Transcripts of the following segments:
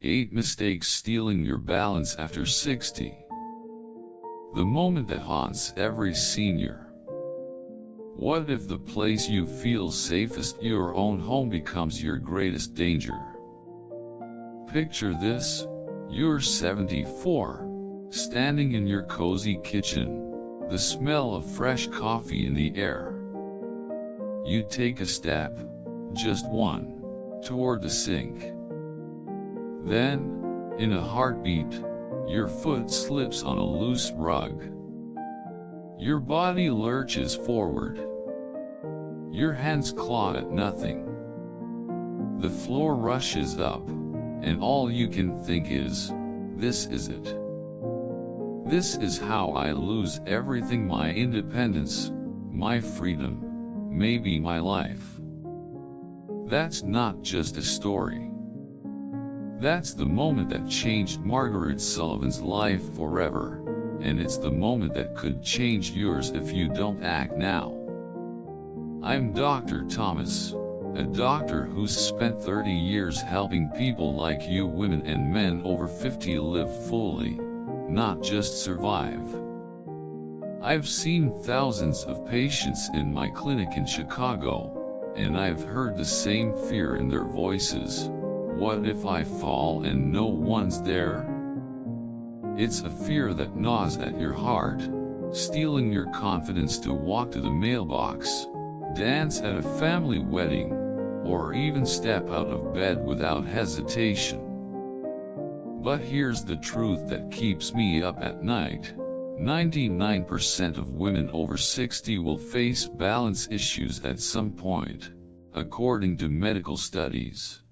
8 mistakes stealing your balance after 60. The moment that haunts every senior. What if the place you feel safest, your own home, becomes your greatest danger? Picture this: you're 74, standing in your cozy kitchen, the smell of fresh coffee in the air. You take a step, just one, toward the sink. Then, in a heartbeat, your foot slips on a loose rug. Your body lurches forward. Your hands claw at nothing. The floor rushes up, and all you can think is, this is it. This is how I lose everything: my independence, my freedom, maybe my life. That's not just a story. That's the moment that changed Margaret Sullivan's life forever, and it's the moment that could change yours if you don't act now. I'm Dr. Thomas, a doctor who's spent 30 years helping people like you, women and men over 50, live fully, not just survive. I've seen thousands of patients in my clinic in Chicago, and I've heard the same fear in their voices. What if I fall and no one's there? It's a fear that gnaws at your heart, stealing your confidence to walk to the mailbox, dance at a family wedding, or even step out of bed without hesitation. But here's the truth that keeps me up at night: 99% of women over 60 will face balance issues at some point, according to medical studies.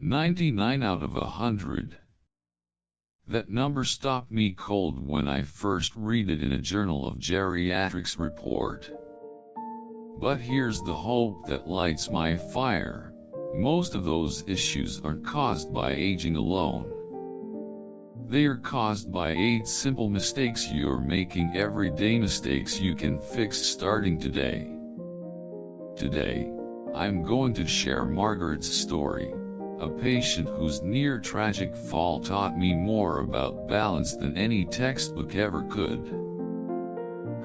99 out of 100. That number stopped me cold when I first read it in a Journal of Geriatrics report. But here's the hope that lights my fire: most of those issues aren't caused by aging alone. They are caused by 8 simple mistakes you're making every day, mistakes you can fix starting today. Today, I'm going to share Margaret's story, a patient whose near tragic fall taught me more about balance than any textbook ever could.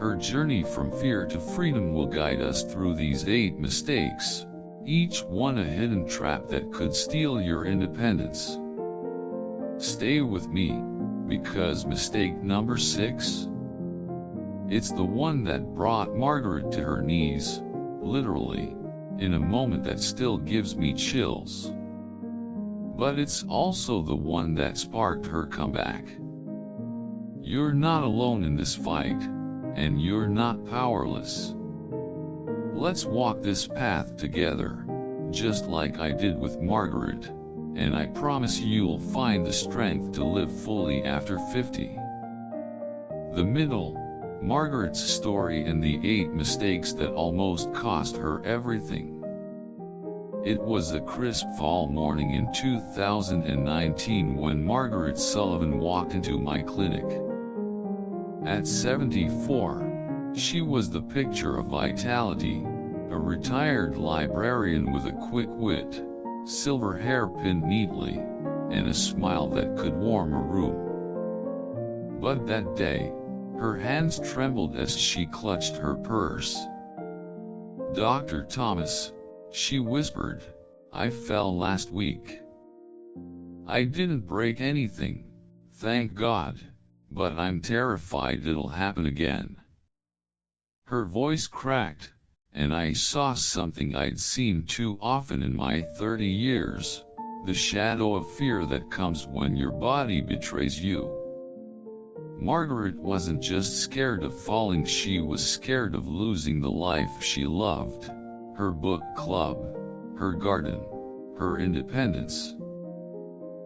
Her journey from fear to freedom will guide us through these 8 mistakes, each one a hidden trap that could steal your independence. Stay with me, because mistake number 6? It's the one that brought Margaret to her knees, literally, in a moment that still gives me chills. But it's also the one that sparked her comeback. You're not alone in this fight, and you're not powerless. Let's walk this path together, just like I did with Margaret, and I promise you'll find the strength to live fully after 50. The middle: Margaret's story and the 8 mistakes that almost cost her everything. It was a crisp fall morning in 2019 when Margaret Sullivan walked into my clinic. At 74, she was the picture of vitality, a retired librarian with a quick wit, silver hair pinned neatly, and a smile that could warm a room. But that day, her hands trembled as she clutched her purse. "Dr. Thomas," she whispered, "I fell last week. I didn't break anything, thank God, but I'm terrified it'll happen again." Her voice cracked, and I saw something I'd seen too often in my 30 years, the shadow of fear that comes when your body betrays you. Margaret wasn't just scared of falling, she was scared of losing the life she loved: her book club, her garden, her independence.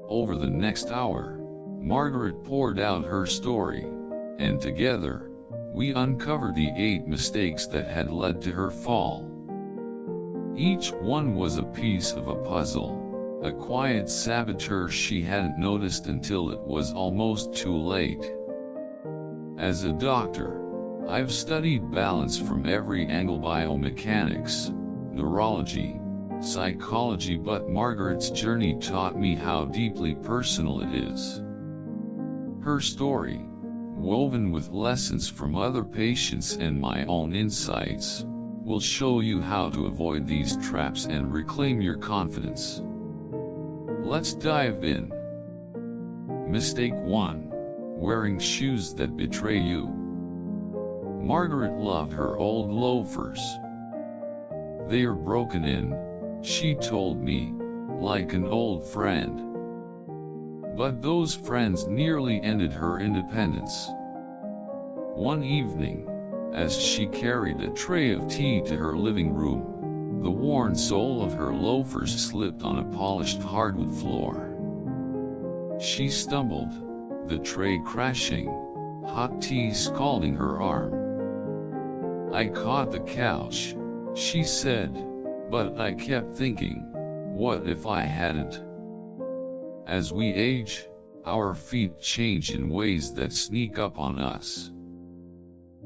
Over the next hour, Margaret poured out her story, and together, we uncovered the 8 mistakes that had led to her fall. Each one was a piece of a puzzle, a quiet saboteur she hadn't noticed until it was almost too late. As a doctor, I've studied balance from every angle: biomechanics, neurology, psychology, but Margaret's journey taught me how deeply personal it is. Her story, woven with lessons from other patients and my own insights, will show you how to avoid these traps and reclaim your confidence. Let's dive in. Mistake 1. Wearing shoes that betray you. Margaret loved her old loafers. They are broken in, she told me, like an old friend. But those friends nearly ended her independence. One evening, as she carried a tray of tea to her living room, the worn sole of her loafers slipped on a polished hardwood floor. She stumbled, the tray crashing, hot tea scalding her arm. I caught the couch, she said, but I kept thinking, what if I hadn't? As we age, our feet change in ways that sneak up on us.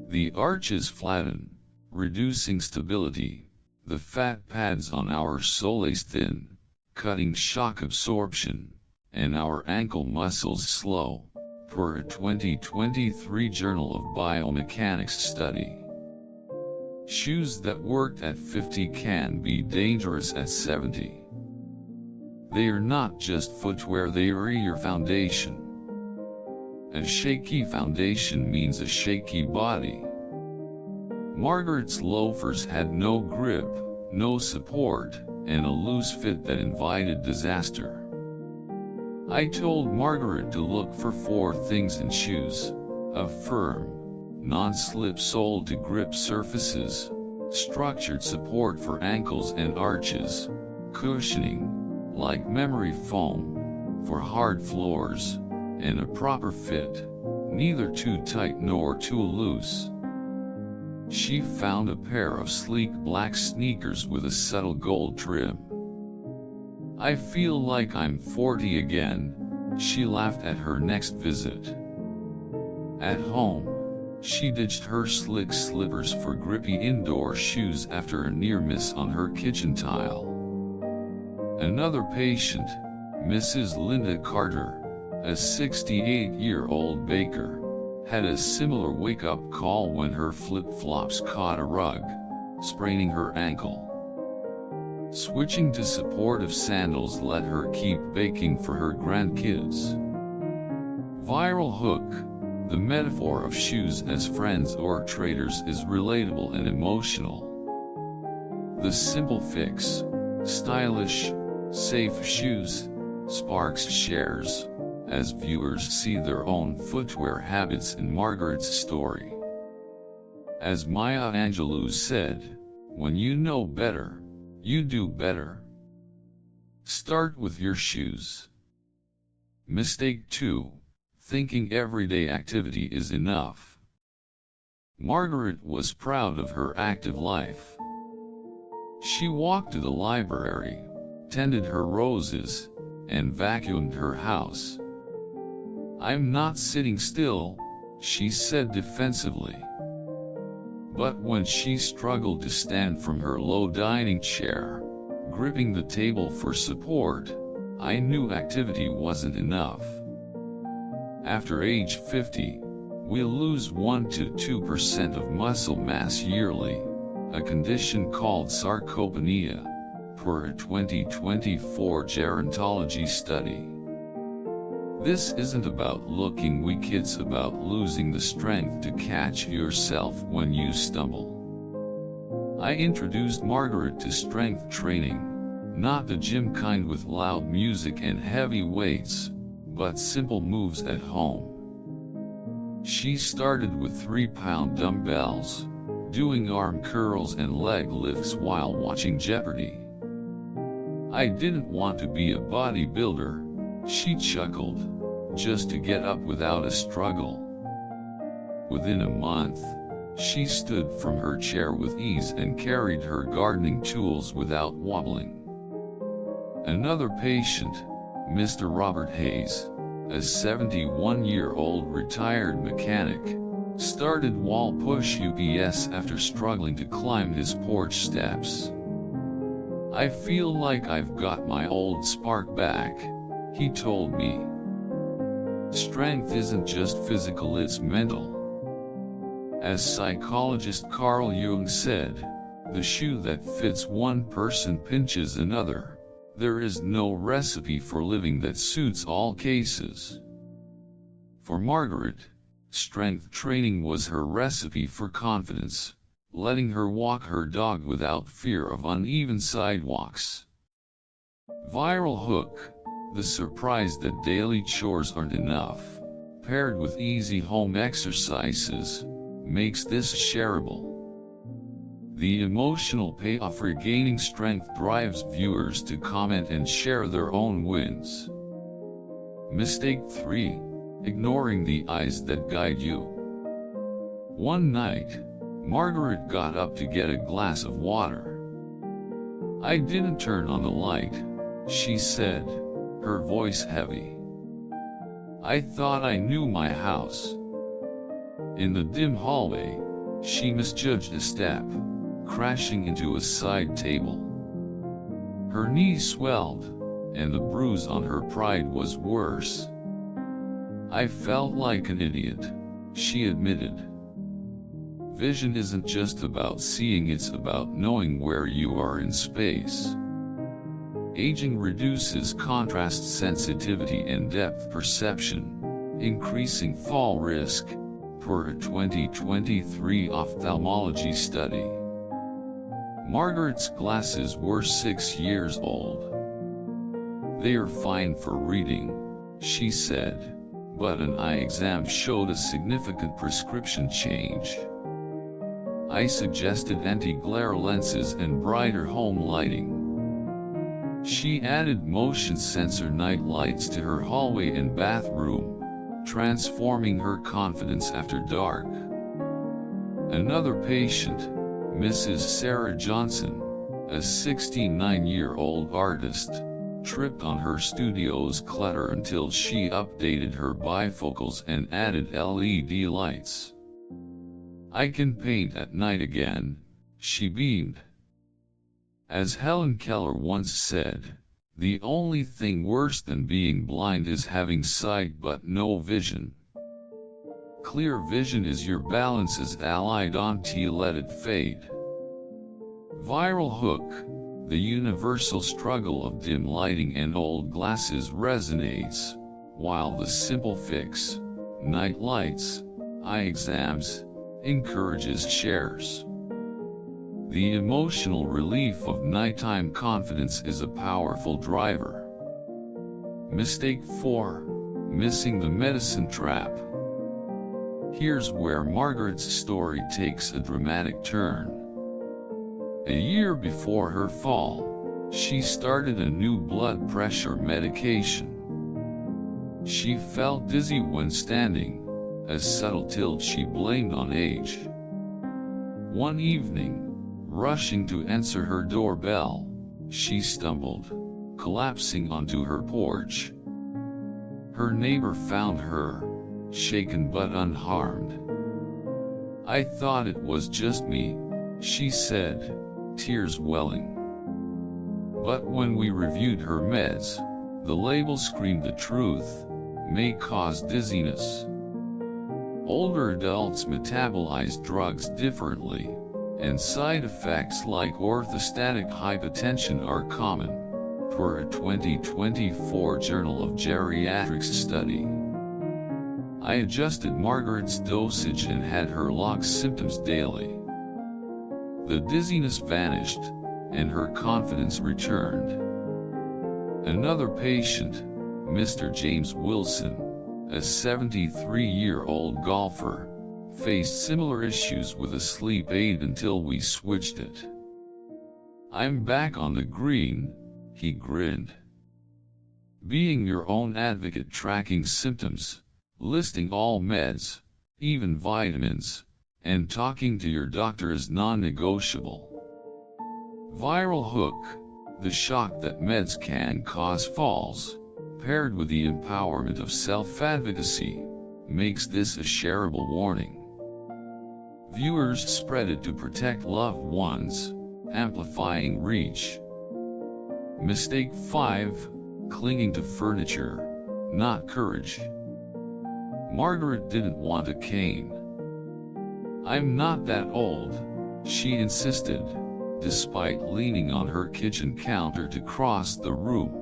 The arches flatten, reducing stability. The fat pads on our soles thin, cutting shock absorption, and our ankle muscles slow, per a 2023 Journal of Biomechanics study. Shoes that worked at 50 can be dangerous at 70. They are not just footwear, they are your foundation. A shaky foundation means a shaky body. Margaret's loafers had no grip, no support, and a loose fit that invited disaster. I told Margaret to look for 4 things in shoes: a firm, non-slip sole to grip surfaces, structured support for ankles and arches, cushioning, like memory foam, for hard floors, and a proper fit, neither too tight nor too loose. She found a pair of sleek black sneakers with a subtle gold trim. I feel like I'm 40 again, she laughed at her next visit. At home, she ditched her slick slippers for grippy indoor shoes after a near miss on her kitchen tile. Another patient, Mrs. Linda Carter, a 68-year-old baker, had a similar wake-up call when her flip-flops caught a rug, spraining her ankle. Switching to supportive sandals let her keep baking for her grandkids. Viral hook, the metaphor of shoes as friends or traitors, is relatable and emotional. The simple fix, stylish, safe shoes, sparks shares, as viewers see their own footwear habits in Margaret's story. As Maya Angelou said, when you know better, you do better. Start with your shoes. Mistake 2. Thinking everyday activity is enough. Margaret was proud of her active life. She walked to the library, tended her roses, and vacuumed her house. I'm not sitting still, she said defensively. But when she struggled to stand from her low dining chair, gripping the table for support, I knew activity wasn't enough. After age 50, we lose 1 to 2% of muscle mass yearly, a condition called sarcopenia, per a 2024 gerontology study. This isn't about looking weak, it's about losing the strength to catch yourself when you stumble. I introduced Margaret to strength training, not the gym kind with loud music and heavy weights, but simple moves at home. She started with 3-pound dumbbells, doing arm curls and leg lifts while watching Jeopardy! I didn't want to be a bodybuilder, she chuckled, just to get up without a struggle. Within a month, she stood from her chair with ease and carried her gardening tools without wobbling. Another patient, Mr. Robert Hayes, a 71-year-old retired mechanic, started wall push UPS after struggling to climb his porch steps. "I feel like I've got my old spark back," he told me. Strength isn't just physical, it's mental. As psychologist Carl Jung said, "The shoe that fits one person pinches another. There is no recipe for living that suits all cases." For Margaret, strength training was her recipe for confidence, letting her walk her dog without fear of uneven sidewalks. Viral hook, the surprise that daily chores aren't enough, paired with easy home exercises, makes this shareable. The emotional payoff for gaining strength drives viewers to comment and share their own wins. Mistake 3. Ignoring the eyes that guide you. One night, Margaret got up to get a glass of water. "I didn't turn on the light," she said, her voice heavy. "I thought I knew my house." In the dim hallway, she misjudged a step, crashing into a side table. Her knee swelled, and the bruise on her pride was worse. "I felt like an idiot," she admitted. Vision isn't just about seeing, it's about knowing where you are in space. Aging reduces contrast sensitivity and depth perception, increasing fall risk, per a 2023 ophthalmology study. Margaret's glasses were 6 years old. "They are fine for reading," she said, but an eye exam showed a significant prescription change. I suggested anti-glare lenses and brighter home lighting. She added motion sensor night lights to her hallway and bathroom, transforming her confidence after dark. Another patient, Mrs. Sarah Johnson, a 69-year-old artist, tripped on her studio's clutter until she updated her bifocals and added LED lights. "I can paint at night again," she beamed. As Helen Keller once said, "The only thing worse than being blind is having sight but no vision." Clear vision is your balance's ally, don't let it fade. Viral hook, the universal struggle of dim lighting and old glasses resonates, while the simple fix, night lights, eye exams, encourages shares. The emotional relief of nighttime confidence is a powerful driver. Mistake 4. Missing the medicine trap. Here's where Margaret's story takes a dramatic turn. A year before her fall, she started a new blood pressure medication. She felt dizzy when standing, a subtle tilt she blamed on age. One evening, rushing to answer her doorbell, she stumbled, collapsing onto her porch. Her neighbor found her, shaken but unharmed. "I thought it was just me," she said, tears welling. But when we reviewed her meds, the label screamed the truth: may cause dizziness. Older adults metabolize drugs differently, and side effects like orthostatic hypotension are common, per a 2024 Journal of Geriatrics study. I adjusted Margaret's dosage and had her log symptoms daily. The dizziness vanished, and her confidence returned. Another patient, Mr. James Wilson, a 73-year-old golfer, faced similar issues with a sleep aid until we switched it. "I'm back on the green," he grinned. Being your own advocate, tracking symptoms, listing all meds, even vitamins, and talking to your doctor is non-negotiable. Viral hook, the shock that meds can cause falls, paired with the empowerment of self-advocacy, makes this a shareable warning. Viewers spread it to protect loved ones, amplifying reach. Mistake 5. Clinging to furniture, not courage. Margaret didn't want a cane. "I'm not that old," she insisted, despite leaning on her kitchen counter to cross the room.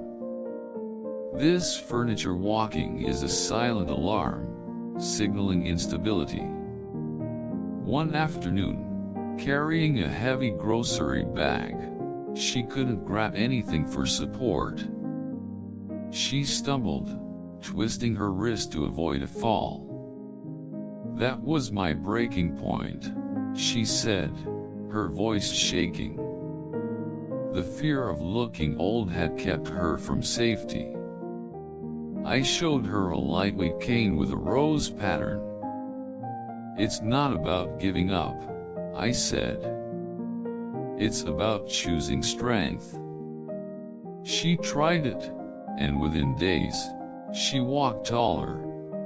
"This furniture walking is a silent alarm, signaling instability." One afternoon, carrying a heavy grocery bag, she couldn't grab anything for support. She stumbled, twisting her wrist to avoid a fall. "That was my breaking point," she said, her voice shaking. The fear of looking old had kept her from safety. I showed her a lightweight cane with a rose pattern. "It's not about giving up," I said. "It's about choosing strength." She tried it, and within days, she walked taller,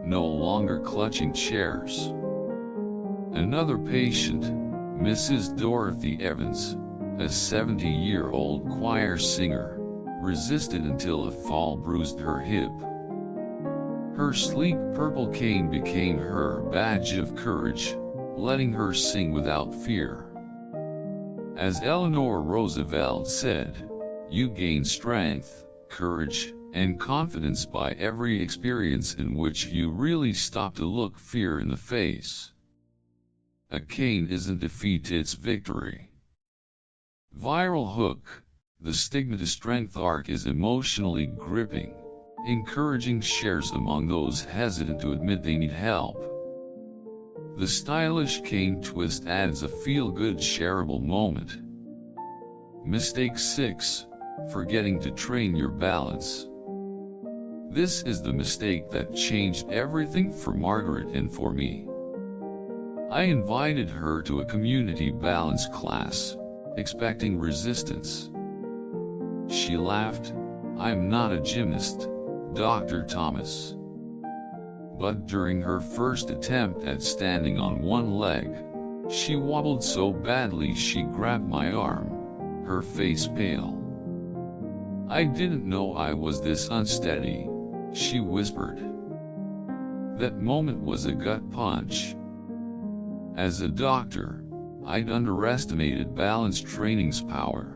no longer clutching chairs. Another patient, Mrs. Dorothy Evans, a 70-year-old choir singer, resisted until a fall bruised her hip. Her sleek purple cane became her badge of courage, letting her sing without fear. As Eleanor Roosevelt said, "You gain strength, courage, and confidence by every experience in which you really stop to look fear in the face." A cane isn't defeat, it's victory. Viral hook. The Stigma to Strength arc is emotionally gripping, encouraging shares among those hesitant to admit they need help. The stylish cane twist adds a feel-good shareable moment. Mistake 6. Forgetting to train your balance. This is the mistake that changed everything for Margaret and for me. I invited her to a community balance class, expecting resistance. She laughed, "I'm not a gymnast, Dr. Thomas." But during her first attempt at standing on one leg, she wobbled so badly she grabbed my arm, her face pale. "I didn't know I was this unsteady," she whispered. That moment was a gut punch. As a doctor, I'd underestimated balance training's power.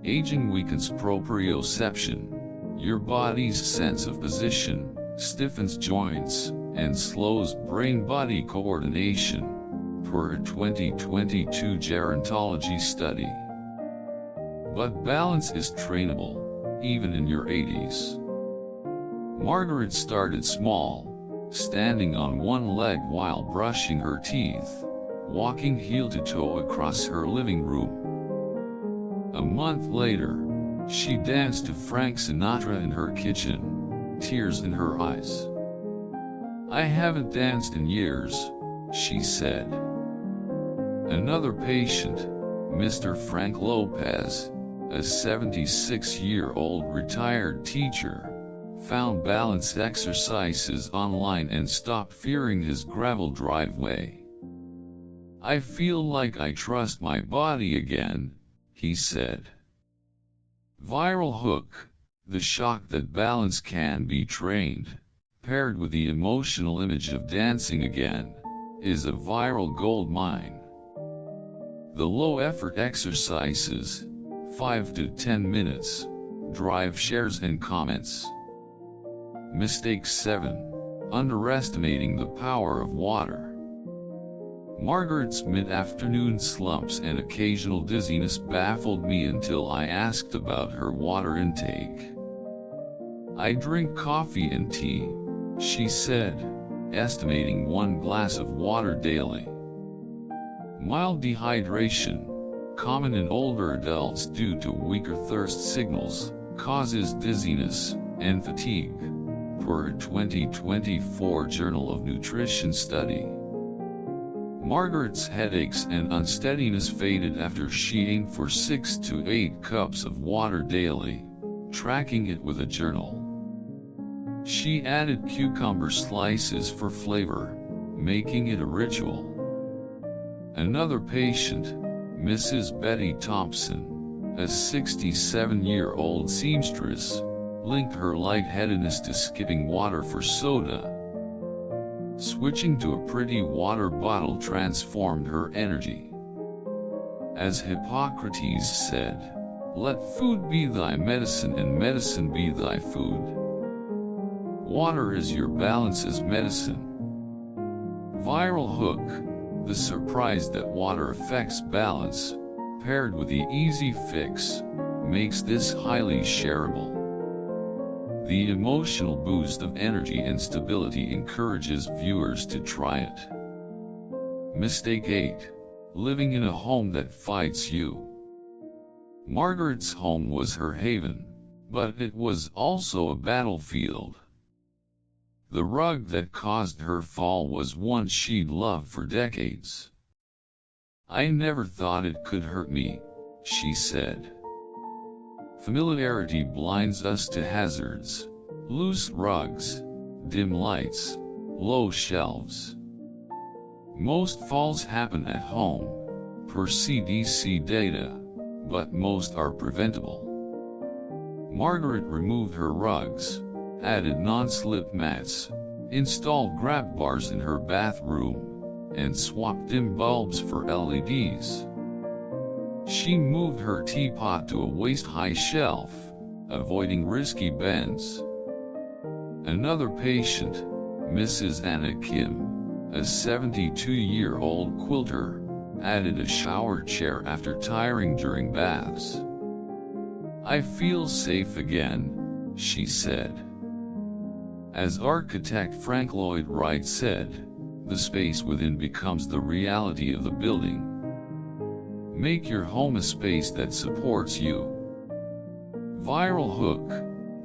Aging weakens proprioception, your body's sense of position, stiffens joints, and slows brain-body coordination, per a 2022 gerontology study. But balance is trainable, even in your 80s. Margaret started small, standing on one leg while brushing her teeth, walking heel to toe across her living room. A month later, she danced to Frank Sinatra in her kitchen, tears in her eyes. "I haven't danced in years," she said. Another patient, Mr. Frank Lopez, a 76-year-old retired teacher, found balance exercises online and stopped fearing his gravel driveway. "I feel like I trust my body again," he said. Viral hook. The shock that balance can be trained, paired with the emotional image of dancing again, is a viral gold mine. The low-effort exercises, 5 to 10 minutes, drive shares and comments. Mistake 7. Underestimating the power of water. Margaret's mid-afternoon slumps and occasional dizziness baffled me until I asked about her water intake. "I drink coffee and tea," she said, estimating 1 glass of water daily. Mild dehydration, common in older adults due to weaker thirst signals, causes dizziness and fatigue, per a 2024 Journal of Nutrition study. Margaret's headaches and unsteadiness faded after she aimed for 6 to 8 cups of water daily, tracking it with a journal. She added cucumber slices for flavor, making it a ritual. Another patient, Mrs. Betty Thompson, a 67-year-old seamstress, linked her lightheadedness to skipping water for soda. Switching to a pretty water bottle transformed her energy. As Hippocrates said, "Let food be thy medicine and medicine be thy food." Water is your balance's medicine. Viral hook: the surprise that water affects balance, paired with the easy fix, makes this highly shareable. The emotional boost of energy and stability encourages viewers to try it. Mistake 8. Living in a home that fights you. Margaret's home was her haven, but it was also a battlefield. The rug that caused her fall was one she'd loved for decades. "I never thought it could hurt me," she said. Familiarity blinds us to hazards: loose rugs, dim lights, low shelves. Most falls happen at home, per CDC data, but most are preventable. Margaret removed her rugs, added non-slip mats, installed grab bars in her bathroom, and swapped dim bulbs for LEDs. She moved her teapot to a waist-high shelf, avoiding risky bends. Another patient, Mrs. Anna Kim, a 72-year-old quilter, added a shower chair after tiring during baths. "I feel safe again," she said. As architect Frank Lloyd Wright said, "The space within becomes the reality of the building." Make your home a space that supports you. Viral hook: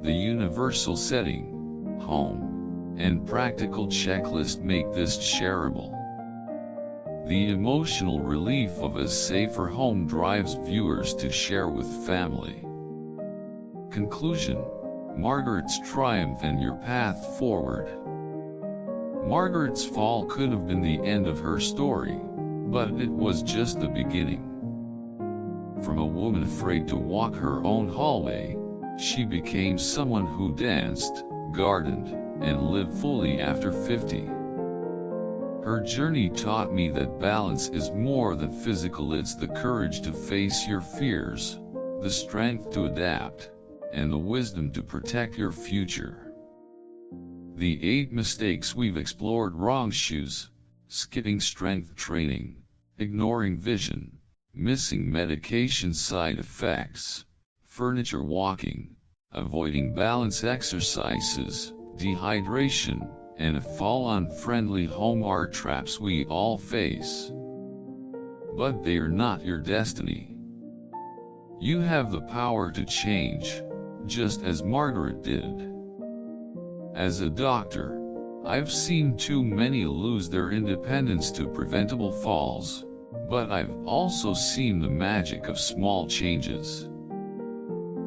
the universal setting, home, and practical checklist make this shareable. The emotional relief of a safer home drives viewers to share with family. Conclusion: Margaret's triumph and your path forward. Margaret's fall could have been the end of her story, but it was just the beginning. From a woman afraid to walk her own hallway, she became someone who danced, gardened, and lived fully after 50. Her journey taught me that balance is more than physical. It's the courage to face your fears, the strength to adapt, and the wisdom to protect your future. The 8 mistakes we've explored: wrong shoes, skipping strength training, ignoring vision, missing medication side effects, furniture walking, avoiding balance exercises, dehydration, and a fall-unfriendly home are traps we all face. But they are not your destiny. You have the power to change, just as Margaret did. As a doctor, I've seen too many lose their independence to preventable falls, but I've also seen the magic of small changes.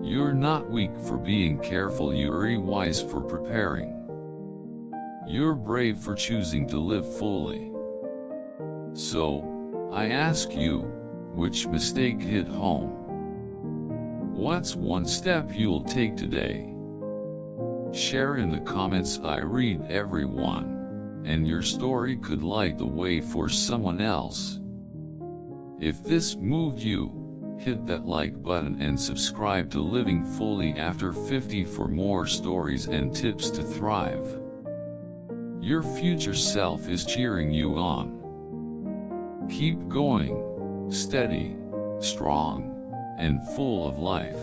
You're not weak for being careful, you're wise for preparing. You're brave for choosing to live fully. So, I ask you, which mistake hit home? What's one step you'll take today? Share in the comments. I read every one, and your story could light the way for someone else. If this moved you, hit that like button and subscribe to Living Fully After 50 for more stories and tips to thrive. Your future self is cheering you on. Keep going, steady, strong, and full of life.